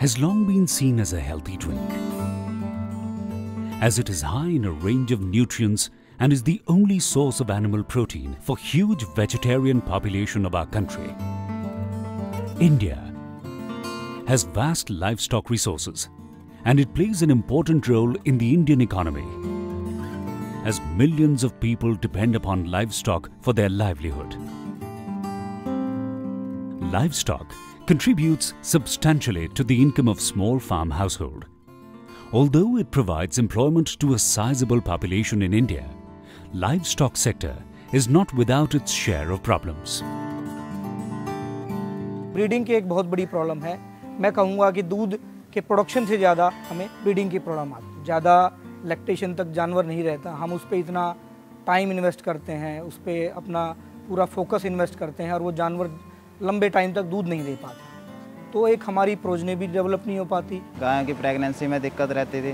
has long been seen as a healthy drink, as it is high in a range of nutrients and is the only source of animal protein for huge vegetarian population of our country. India has vast livestock resources and it plays an important role in the Indian economy, as millions of people depend upon livestock for their livelihood. Livestock contributes substantially to the income of small farm household. Although it provides employment to a sizable population in India, livestock sector is not without its share of problems. Breeding की एक बहुत बड़ी problem है। मैं कहूँगा कि दूध के प्रोडक्शन से ज़्यादा हमें ब्रीडिंग की प्रॉब्लम आती है। ज़्यादा लैक्टेशन तक जानवर नहीं रहता, हम उस पर इतना टाइम इन्वेस्ट करते हैं, उस पर अपना पूरा फोकस इन्वेस्ट करते हैं और वो जानवर लंबे टाइम तक दूध नहीं दे पाते, तो एक हमारी प्रोजनी भी डेवलप नहीं हो पाती। गायों की प्रेगनेंसी में दिक्कत रहती थी,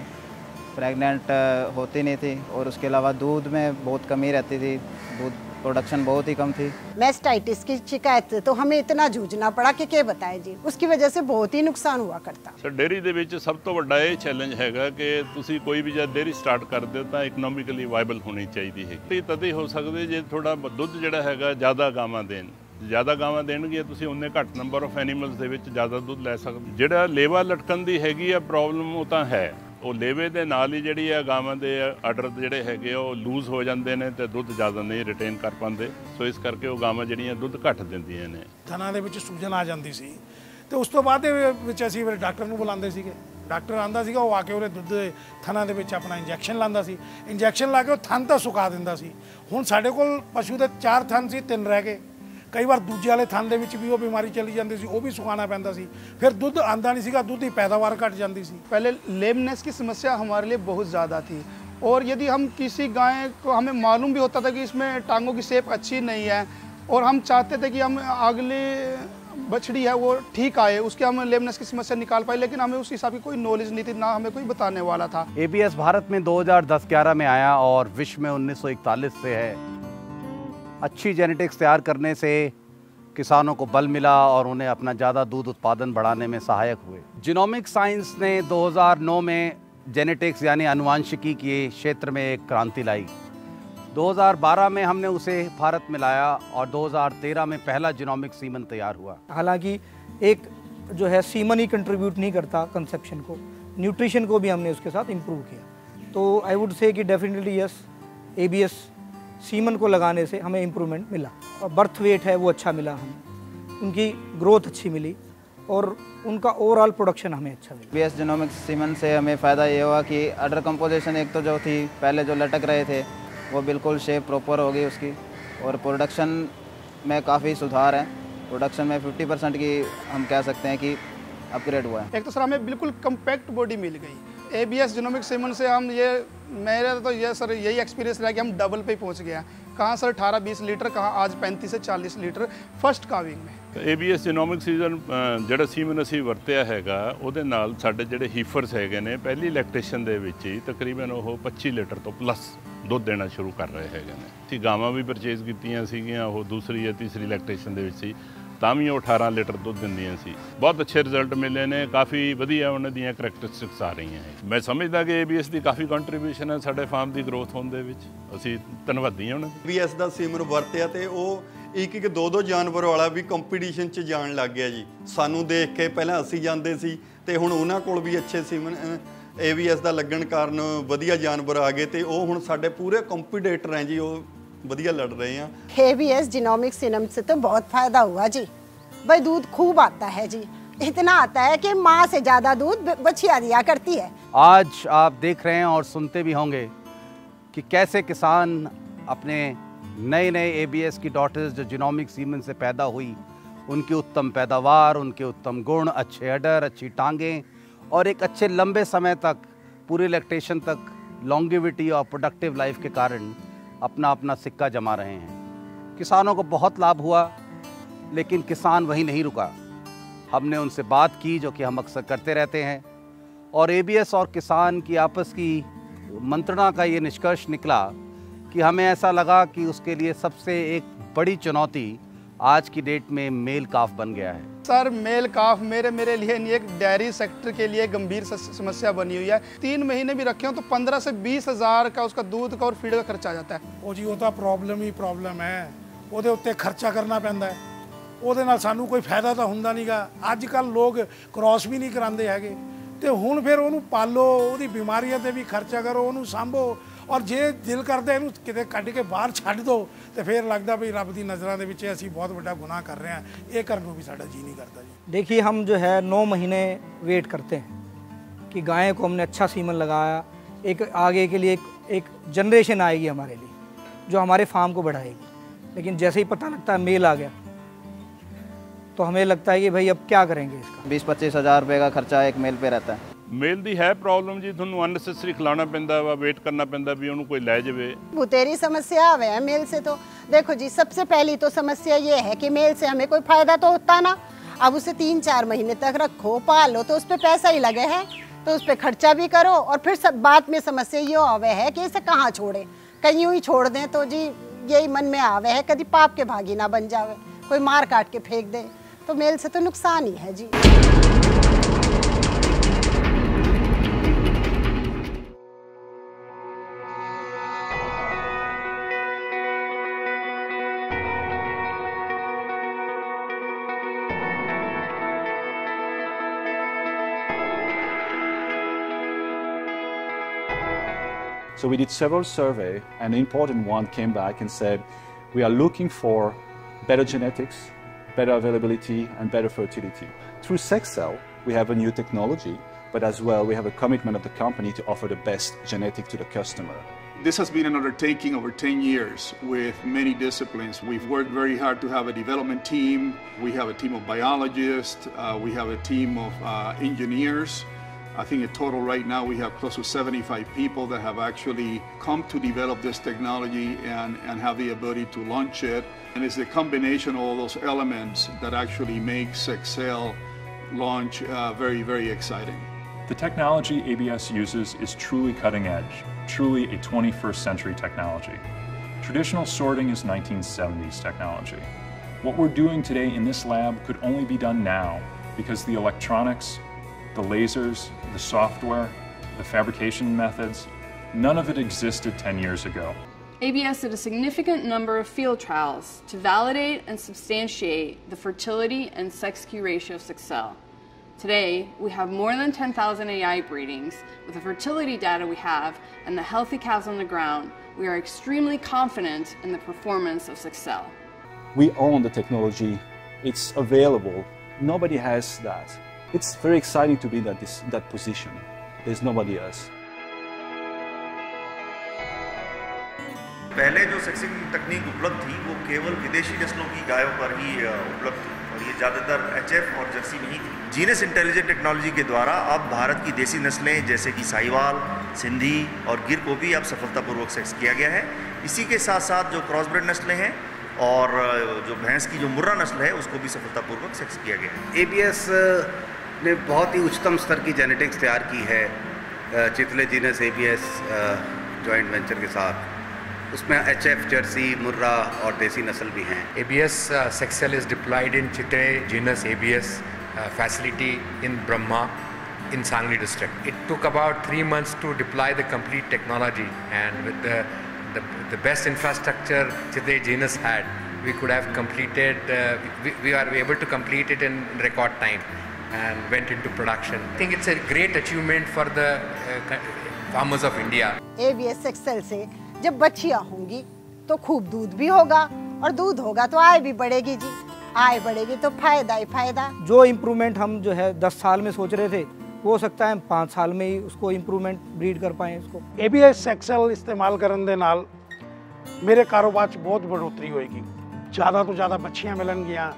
प्रेग्नेंट होती नहीं थी और उसके अलावा दूध में बहुत कमी रहती थी, दूध प्रोडक्शन बहुत ही कम थी। मैस्टाइटिस की शिकायत तो हमें इतना जूझना पड़ा कि क्या बताएं जी, उसकी वजह से बहुत ही नुकसान हुआ करता। सर डेयरी ਦੇ ਵਿੱਚ ਸਭ ਤੋਂ ਵੱਡਾ ਇਹ ਚੈਲੰਜ ਹੈਗਾ ਕਿ ਤੁਸੀਂ ਕੋਈ ਵੀ ਜਦ ਡੇਅਰੀ ਸਟਾਰਟ ਕਰਦੇ ਹੋ ਤਾਂ ਇਕਨੋਮਿਕਲੀ ਵਾਇਬਲ ਹੋਣੀ ਚਾਹੀਦੀ ਹੈ। ਤੇ ਤਦ ਹੀ ਹੋ ਸਕਦੇ ਜੇ ਥੋੜਾ ਦੁੱਧ ਜਿਹੜਾ ਹੈਗਾ ਜ਼ਿਆਦਾ ਗਾਵਾਂ ਦੇਣ, ਜ਼ਿਆਦਾ ਗਾਵਾਂ ਦੇਣਗੇ ਤੁਸੀਂ ਉਹਨੇ ਘੱਟ ਨੰਬਰ ਆਫ ਐਨੀਮਲਸ ਦੇ ਵਿੱਚ ਜ਼ਿਆਦਾ ਦੁੱਧ ਲੈ ਸਕਦੇ। ਜਿਹੜਾ ਲੇਵਾ ਲਟਕਣ ਦੀ ਹੈਗੀ ਆ ਪ੍ਰੋਬਲਮ ਉਹ ਤਾਂ ਹੈ, ਉਹ ਲੇਵੇ ਦੇ ਨਾਲ ਹੀ ਜਿਹੜੀ ਆ ਗਾਵਾਂ ਦੇ ਆਰਡਰ ਜਿਹੜੇ ਹੈਗੇ ਉਹ ਲੂਜ਼ ਹੋ ਜਾਂਦੇ ਨੇ ਤੇ ਦੁੱਧ ਜ਼ਿਆਦਾ ਨਹੀਂ ਰਿਟੇਨ ਕਰ ਪਾਉਂਦੇ, ਸੋ ਇਸ ਕਰਕੇ ਉਹ ਗਾਵਾਂ ਜਿਹੜੀਆਂ ਦੁੱਧ ਘੱਟ ਦਿੰਦੀਆਂ ਨੇ। ਥਣਾਂ ਦੇ ਵਿੱਚ ਸੂਜਨ ਆ ਜਾਂਦੀ ਸੀ ਤੇ ਉਸ ਤੋਂ ਬਾਅਦ ਦੇ ਵਿੱਚ ਅਸੀਂ ਫਿਰ ਡਾਕਟਰ ਨੂੰ ਬੁਲਾਉਂਦੇ ਸੀਗੇ। ਡਾਕਟਰ ਆਂਦਾ ਸੀਗਾ, ਉਹ ਆ ਕੇ ਉਹਦੇ ਦੁੱਧ ਥਣਾਂ ਦੇ ਵਿੱਚ ਆਪਣਾ ਇੰਜੈਕਸ਼ਨ ਲਾਉਂਦਾ ਸੀ, ਇੰਜੈਕਸ਼ਨ ਲਾ ਕੇ ਉਹ ਥਣ ਤਾਂ ਸੁਕਾ ਦਿੰਦਾ ਸੀ। ਹੁਣ ਸਾਡੇ ਕੋਲ ਪਸ਼ੂ ਦੇ 4 ਥਣ ਸੀ, 3 ਰਹਿ ਗਏ। कई बार दूजे वाले थान भी वो बीमारी चली जाती सी, वो भी सुखाना पैंदा सी, फिर दुध आंदा नहीं सीगा, दुध की पैदावार घट जाती सी। पहले लेमनेस की समस्या हमारे लिए बहुत ज़्यादा थी और यदि हम किसी गाय को हमें मालूम भी होता था कि इसमें टांगों की शेप अच्छी नहीं है और हम चाहते थे कि हम अगली बछड़ी है वो ठीक आए, उसके हम लेमनेस की समस्या निकाल पाए, लेकिन हमें उस हिसाब की कोई नॉलेज नहीं थी, ना हमें कोई बताने वाला था। ABS भारत में 2010-11 में आया और विश्व में 1941 से है। अच्छी जेनेटिक्स तैयार करने से किसानों को बल मिला और उन्हें अपना ज़्यादा दूध उत्पादन बढ़ाने में सहायक हुए। जीनोमिक साइंस ने 2009 में जेनेटिक्स यानी आनुवांशिकी के क्षेत्र में एक क्रांति लाई। 2012 में हमने उसे भारत में लाया और 2013 में पहला जीनोमिक सीमन तैयार हुआ। हालांकि एक जो है सीमन ही कंट्रीब्यूट नहीं करता कंसेप्शन को, न्यूट्रिशन को भी हमने उसके साथ इम्प्रूव किया। तो आई वुड से कि डेफिनेटली यस, ABS सीमन को लगाने से हमें इम्प्रूवमेंट मिला और बर्थ वेट है वो अच्छा मिला, हमें उनकी ग्रोथ अच्छी मिली और उनका ओवरऑल प्रोडक्शन हमें अच्छा मिला। ABS जीनोमिक सीमन से हमें फ़ायदा ये हुआ कि अडर कंपोजिशन एक तो जो थी पहले जो लटक रहे थे वो बिल्कुल शेप प्रॉपर हो गई उसकी, और प्रोडक्शन में काफ़ी सुधार है। प्रोडक्शन में 50% की हम कह सकते हैं कि अपग्रेड हुआ है। एक तो सर हमें बिल्कुल कम्पैक्ट बॉडी मिल गई। ABS जीनोमिक सीमन से हम मेरा तो ये सर यही एक्सपीरियंस रहा कि हम डबल पे पहुंच गया। कहाँ सर 18-20 लीटर, कहाँ आज 35 से 40 लीटर फर्स्ट काविंग में। ABS जीनोमिक ਸੀਜ਼ਨ ਜਿਹੜਾ ਸੀਮਨ ਅਸੀਂ ਵਰਤਿਆ ਹੈਗਾ ਉਹਦੇ ਨਾਲ ਸਾਡੇ ਜਿਹੜੇ ਹੀਫਰਸ ਹੈਗੇ ਨੇ ਪਹਿਲੀ ਲੈਕਟੇਸ਼ਨ ਦੇ ਵਿੱਚ ਹੀ ਤਕਰੀਬਨ ਉਹ 25 ਲੀਟਰ ਤੋਂ ਪਲੱਸ ਦੁੱਧ ਦੇਣਾ ਸ਼ੁਰੂ ਕਰ ਰਹੇ ਹੈਗੇ ਨੇ। ਅਸੀਂ ਗਾਵਾਂ ਵੀ ਪਰਚੇਜ਼ ਕੀਤੀਆਂ ਸੀਗੀਆਂ, ਉਹ ਦੂਸਰੀ ਜਾਂ ਤੀਸਰੀ ਲੈਕਟੇਸ਼ਨ ਦੇ ਵਿੱਚ ਸੀ, ਤਾਂ ਵੀ ਉਹ 18 ਲੀਟਰ ਦੁੱਧ ਦਿੰਦੀਆਂ ਸੀ। ਬਹੁਤ ਅੱਛੇ ਰਿਜ਼ਲਟ ਮਿਲੇ ਨੇ, ਕਾਫੀ ਵਧੀਆ ਉਹਨਾਂ ਦੀਆਂ ਕਰੈਕਟਰਿਸਟਿਕਸ ਆ ਰਹੀਆਂ ਹੈ। ਮੈਂ ਸਮਝਦਾ ਕਿ ABS ਦੀ ਕਾਫੀ ਕੰਟਰੀਬਿਊਸ਼ਨ ਹੈ ਸਾਡੇ ਫਾਰਮ ਦੀ ਗਰੋਥ ਹੋਣ ਦੇ ਵਿੱਚ, ਅਸੀਂ ਧੰਨਵਾਦੀ ਹਾਂ ਉਹਨਾਂ ਦੇ। ABS ਦਾ ਸੀਮਨ ਵਰਤਿਆ ਤੇ ਉਹ ਇੱਕ ਦੋ ਜਾਨਵਰ ਵਾਲਾ ਵੀ ਕੰਪੀਟੀਸ਼ਨ 'ਚ ਜਾਣ ਲੱਗ ਗਿਆ ਜੀ। ਸਾਨੂੰ ਦੇਖ ਕੇ ਪਹਿਲਾਂ ਅਸੀਂ ਜਾਂਦੇ ਸੀ ਤੇ ਹੁਣ ਉਹਨਾਂ ਕੋਲ ਵੀ ਅੱਛੇ ਸੀਮਨ ABS ਦਾ ਲੱਗਣ ਕਾਰਨ ਵਧੀਆ ਜਾਨਵਰ ਆ ਗਏ ਤੇ ਉਹ ਹੁਣ ਸਾਡੇ ਪੂਰੇ ਕੰਪੀਟੀਟਰ हैं जी, ਉਹ बढ़िया लड़ रहे हैं। ABS जीनोमिक सीमन से तो बहुत फायदा हुआ जी, भाई दूध खूब आता है जी, इतना आता है कि माँ से ज़्यादा दूध बछिया दिया करती है। आज आप देख रहे हैं और सुनते भी होंगे कि कैसे किसान अपने नए ABS की डॉटर्स जो जीनोमिक सीमन से पैदा हुई, उनकी उत्तम पैदावार, उनके उत्तम गुण, अच्छे अडर, अच्छी टांगें और एक अच्छे लंबे समय तक पूरी लैक्टेशन तक लॉन्गेविटी और प्रोडक्टिव लाइफ के कारण अपना अपना सिक्का जमा रहे हैं। किसानों को बहुत लाभ हुआ, लेकिन किसान वहीं नहीं रुका। हमने उनसे बात की, जो कि हम अक्सर करते रहते हैं, और ABS और किसान की आपस की मंत्रणा का ये निष्कर्ष निकला कि हमें ऐसा लगा कि उसके लिए सबसे एक बड़ी चुनौती आज की डेट में मेल काफ बन गया है? सर मेल काफ मेरे लिए नहीं, एक डेयरी सेक्टर के लिए गंभीर समस्या बनी हुई है। 3 महीने भी रखे हो तो 15 से 20 हज़ार का उसका दूध का और फीड का खर्चा आ जाता है। ਉਹ ਜੀ ਉਹ ਤਾਂ ਪ੍ਰੋਬਲਮ ਹੀ ਪ੍ਰੋਬਲਮ ਹੈ, ਉਹਦੇ ਉੱਤੇ ਖਰਚਾ ਕਰਨਾ ਪੈਂਦਾ ਹੈ, ਉਹਦੇ ਨਾਲ ਸਾਨੂੰ ਕੋਈ ਫਾਇਦਾ ਤਾਂ ਹੁੰਦਾ ਨਹੀਂਗਾ। ਅੱਜ ਕੱਲ ਲੋਕ ਕ੍ਰਾਸ ਵੀ ਨਹੀਂ ਕਰਾਉਂਦੇ ਹੈਗੇ, ਤੇ ਹੁਣ ਫਿਰ ਉਹਨੂੰ ਪਾਲੋ, ਉਹਦੀ ਬਿਮਾਰੀਆਂ ਤੇ ਵੀ ਖਰਚਾ ਕਰੋ, ਉਹਨੂੰ ਸਾਂਭੋ, ਔਰ ਜੇ ਦਿਲ ਕਰਦਾ ਇਹਨੂੰ ਕਿਤੇ ਕੱਢ ਕੇ ਬਾਹਰ ਛੱਡ ਦਿਓ ਤੇ ਫਿਰ ਲੱਗਦਾ ਵੀ ਰੱਬ ਦੀ ਨਜ਼ਰਾਂ ਦੇ ਵਿੱਚ ਅਸੀਂ ਬਹੁਤ ਵੱਡਾ ਗੁਨਾਹ ਕਰ ਰਹੇ ਹਾਂ। ਇਹ ਕਰਨ ਨੂੰ ਵੀ ਸਾਡਾ ਜੀ ਨਹੀਂ करता जी। देखिए हम जो है 9 महीने वेट करते हैं कि गाय को हमने अच्छा सीमन लगाया, एक आगे के लिए एक जनरेशन आएगी हमारे लिए जो हमारे फार्म को बढ़ाएगी। लेकिन जैसे ही पता लगता है मेल आ गया तो हमें लगता है कि भाई अब क्या करेंगे इसका। 20-25 हज़ार रुपये का खर्चा एक मेल पे रहता है। ਮੇਲ ਦੀ ਹੈ ਪ੍ਰੋਬਲਮ ਜੀ, ਤੁਹਾਨੂੰ ਅਨਨੈਸੈਸਰੀ ਖਿਲਾਉਣਾ ਪੈਂਦਾ ਵਾ, ਵੇਟ ਕਰਨਾ ਪੈਂਦਾ ਵੀ ਉਹਨੂੰ ਕੋਈ ਲੈ ਜਾਵੇ। बुतेरी समस्या आवे है मेल से। तो देखो जी, सबसे पहली तो समस्या ये है कि मेल से हमें कोई फायदा तो होता ना। अब उसे 3-4 महीने तक रखो पालो तो उस पर पैसा ही लगे है, तो उस पर खर्चा भी करो और फिर सब बाद में समस्या ये आवे है कि इसे कहाँ छोड़े, कहीं यूँ ही छोड़ दें तो जी यही मन में आवे है कभी पाप के भागी ना बन जावे, कोई मार काट के फेंक दे, तो मेल से तो नुकसान ही है जी। So we did several surveys, and an important one came back and said, we are looking for better genetics, better availability, and better fertility. Through Sexcel, we have a new technology, but as well, we have a commitment of the company to offer the best genetic to the customer. This has been an undertaking over 10 years with many disciplines. We've worked very hard to have a development team. We have a team of biologists. We have a team of engineers. I think in total right now we have close to 75 people that have actually come to develop this technology and have the ability to launch it. And it's the combination of all those elements that actually makes Sexcel launch very, very exciting. The technology ABS uses is truly cutting edge, truly a 21st century technology. Traditional sorting is 1970s technology. What we're doing today in this lab could only be done now because the electronics, the lasers, the software, the fabrication methods, none of it existed 10 years ago. ABS did a significant number of field trials to validate and substantiate the fertility and sex-Q ratio of Sexcel. Today, we have more than 10,000 AI breedings. With the fertility data we have and the healthy cows on the ground, we are extremely confident in the performance of Sexcel. We own the technology. It's available. Nobody has that. It's very exciting to be in that position. There's nobody else. पहले जो sexting तकनीक उपलब्ध थी वो केवल विदेशी नस्लों की गायों पर ही उपलब्ध थी और ये ज़्यादातर HF और जर्सी नहीं थी। जीनस इंटेलिजेंट टेक्नोलॉजी के द्वारा अब भारत की देसी नस्लें जैसे कि साहिवाल, सिंधी और गिर को भी अब सफलतापूर्वक सेक्स किया गया है। इसी के साथ साथ जो क्रॉसब्रेड नस्लें हैं और जो भैंस की जो मुर्रा नस्ल है उसको भी सफलतापूर्वक सेक्स किया गया है। ABS ने बहुत ही उच्चतम स्तर की जेनेटिक्स तैयार की है चितले जीनस ABS जॉइंट वेंचर के साथ। उसमें HF, जर्सी, मुर्रा और देसी नस्ल भी हैं। ABS Sexcel is deployed in Chitre genus ABS facility in Brahma in Sangli district. It took about 3 months to deploy the complete technology, and with the best infrastructure Chitre genus had, we could have completed, we are able to complete it in record time and went into production. I think it's a great achievement for the farmers of India. ABS Sexcel से जब बच्चियाँ होंगी तो खूब दूध भी होगा और दूध होगा तो आय भी बढ़ेगी जी, आय बढ़ेगी तो फायदा ही फायदा। जो इम्प्रूवमेंट हम जो है 10 साल में सोच रहे थे हो सकता है हम 5 साल में ही उसको इम्प्रूवमेंट ब्रीड कर पाएँ इसको। ABS Sexcel इस्तेमाल करने ਦੇ ਨਾਲ ਮੇਰੇ ਕਾਰੋਬਾਰ 'ਚ ਬਹੁਤ बढ़ोतरी होएगी। ज़्यादा तो ज़्यादा बच्चियाँ मिलणगीਆਂ,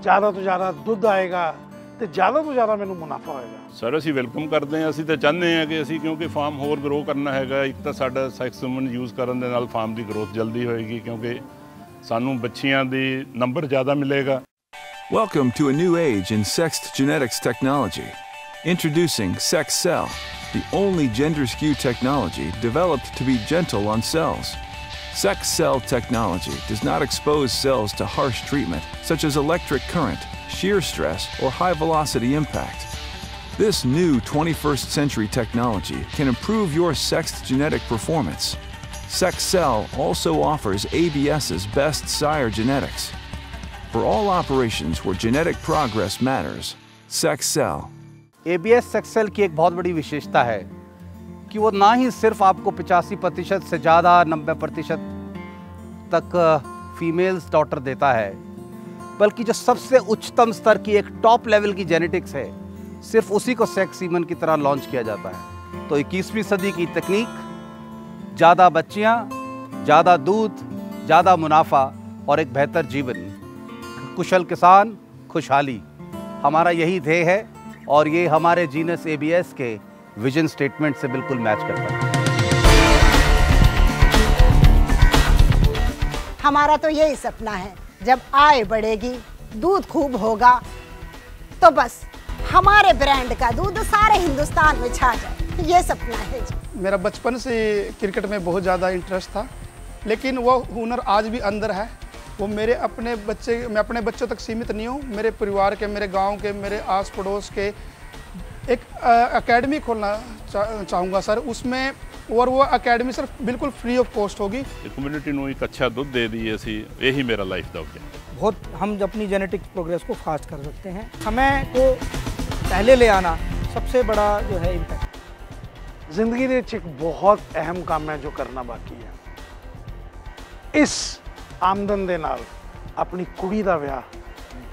ज़्यादा तो ज़्यादा ਦੁੱਧ ਆਏਗਾ ਤੇ ज़्यादा तो ज़्यादा ਮੈਨੂੰ ਮੁਨਾਫਾ ਹੋਏਗਾ। ਸਰ ਅਸੀਂ ਵੈਲਕਮ ਕਰਦੇ ਹਾਂ, ਅਸੀਂ ਤਾਂ ਚਾਹੁੰਦੇ ਹਾਂ ਕਿ ਅਸੀਂ ਕਿਉਂਕਿ ਫਾਰਮ ਹੋਰ ਗਰੋ ਕਰਨਾ ਹੈਗਾ। ਇੱਕ ਤਾਂ ਸਾਡਾ ਸੈਕਸਮਨ ਯੂਜ਼ ਕਰਨ ਦੇ ਨਾਲ ਫਾਰਮ ਦੀ ਗਰੋਥ ਜਲਦੀ ਹੋਏਗੀ ਕਿਉਂਕਿ ਸਾਨੂੰ ਬੱਚੀਆਂ ਦੀ ਨੰਬਰ ਜ਼ਿਆਦਾ ਮਿਲੇਗਾ। Welcome to a new age in sexed genetics technology. Introducing Sexcel, the only gender skew technology developed to be gentle on cells. Sex cell technology does not expose cells to harsh treatment, such as electric current, shear stress, or high-velocity impact. This new 21st century technology can improve your sexed genetic performance. SexCell also offers ABS's best sire genetics. For all operations where genetic progress matters, SexCell. ABS SexCell की एक बहुत बड़ी विशेषता है कि वो ना ही सिर्फ आपको 85% से ज़्यादा 90% तक फीमेल्स डॉटर देता है, बल्कि जो सबसे उच्चतम स्तर की एक टॉप लेवल की जेनेटिक्स है, सिर्फ उसी को सेक्स सीमन की तरह लॉन्च किया जाता है। तो 21वीं सदी की तकनीक, ज़्यादा बच्चियाँ, ज़्यादा दूध, ज़्यादा मुनाफा और एक बेहतर जीवन, कुशल किसान, खुशहाली, हमारा यही ध्येय है और ये हमारे जीनस ABS के विजन स्टेटमेंट से बिल्कुल मैच करता है। हमारा तो यही सपना है, जब आय बढ़ेगी, दूध खूब होगा, तो बस हमारे ब्रांड का दूध सारे हिंदुस्तान में छा जाए, ये सपना है जी। मेरा बचपन से क्रिकेट में बहुत ज़्यादा इंटरेस्ट था, लेकिन वो हुनर आज भी अंदर है। वो मैं अपने बच्चों तक सीमित नहीं हूँ, मेरे परिवार के, मेरे गांव के, मेरे आस पड़ोस के एक एकेडमी खोलना चाहूँगा सर उसमें, और वो एकेडमी सिर्फ बिल्कुल फ्री ऑफ कॉस्ट होगी। कम्युनिटी को एक अच्छा दूध दे दी असी, यही मेरा लाइफ का है। बहुत हम अपनी जेनेटिक प्रोग्रेस को फास्ट कर सकते हैं। समय को पहले ले आना सबसे बड़ा जो है इम्पैक्ट। जिंदगी में एक बहुत अहम काम है जो करना बाकी है। इस आमदन दे नाल अपनी कुड़ी दा विआह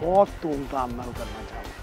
बहुत धूमधाम नाल करना चाहूँगा।